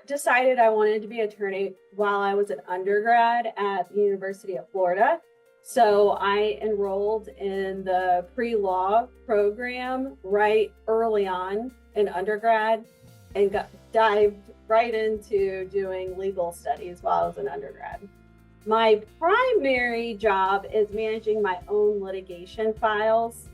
Decided I wanted to be an attorney while I was an undergrad at the University of Florida. So I enrolled in the pre-law program right early on in undergrad and dived right into doing legal studies while I was an undergrad. My primary job is managing my own litigation files,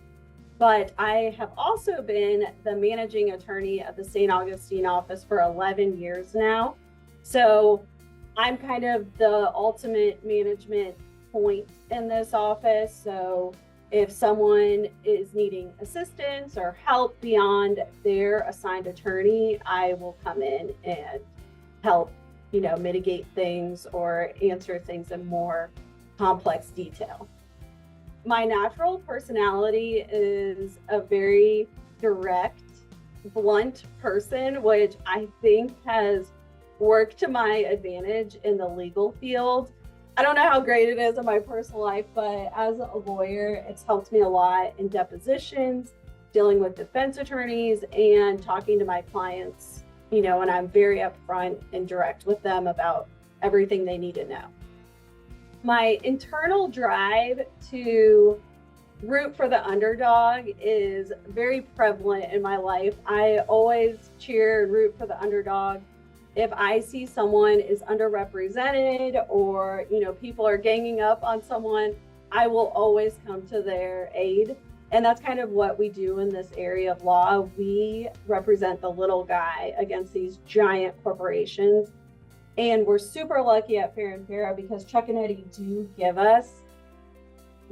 but I have also been the managing attorney of the St. Augustine office for 11 years now. So I'm kind of the ultimate management point in this office. So if someone is needing assistance or help beyond their assigned attorney, I will come in and help, mitigate things or answer things in more complex detail. My natural personality is a very direct, blunt person, which I think has worked to my advantage in the legal field. I don't know how great it is in my personal life, but as a lawyer, it's helped me a lot in depositions, dealing with defense attorneys, and talking to my clients, and I'm very upfront and direct with them about everything they need to know. My internal drive to root for the underdog is very prevalent in my life. I always cheer and root for the underdog. If I see someone is underrepresented or, people are ganging up on someone, I will always come to their aid. And that's kind of what we do in this area of law. We represent the little guy against these giant corporations. And we're super lucky at Farah Farah because Chuck and Eddie do give us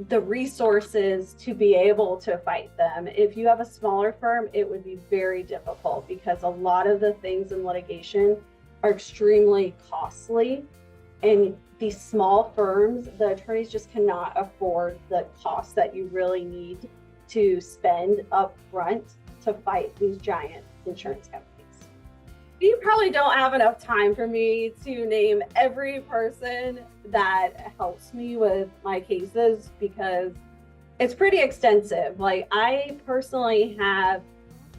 the resources to be able to fight them. If you have a smaller firm, it would be very difficult because a lot of the things in litigation are extremely costly. And these small firms, the attorneys just cannot afford the cost that you really need to spend up front to fight these giant insurance companies. You probably don't have enough time for me to name every person that helps me with my cases because it's pretty extensive. Like, I personally have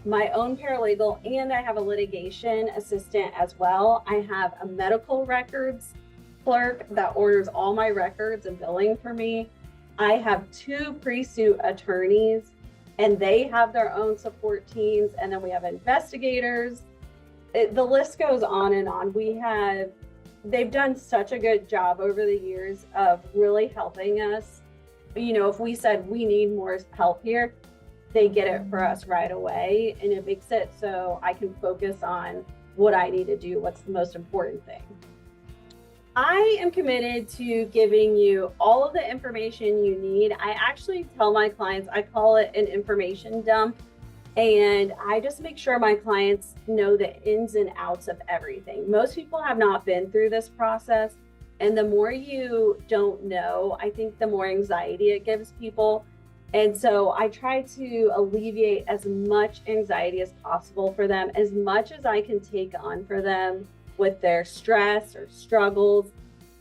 my own paralegal and I have a litigation assistant as well. I have a medical records clerk that orders all my records and billing for me. I have 2 pre-suit attorneys and they have their own support teams. And then we have investigators. The list goes on and on. They've done such a good job over the years of really helping us. If we said we need more help here, they get it for us right away. And it makes it so I can focus on what I need to do, what's the most important thing. I am committed to giving you all of the information you need. I actually tell my clients, I call it an information dump. And I just make sure my clients know the ins and outs of everything. Most people have not been through this process. And the more you don't know, I think the more anxiety it gives people. And so I try to alleviate as much anxiety as possible for them, as much as I can take on for them with their stress or struggles.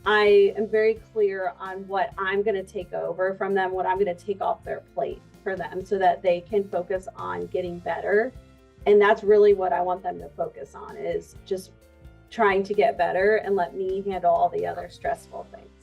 I am very clear on what I'm going to take over from them, what I'm going to take off their plate for them so that they can focus on getting better. And that's really what I want them to focus on, is just trying to get better and let me handle all the other stressful things.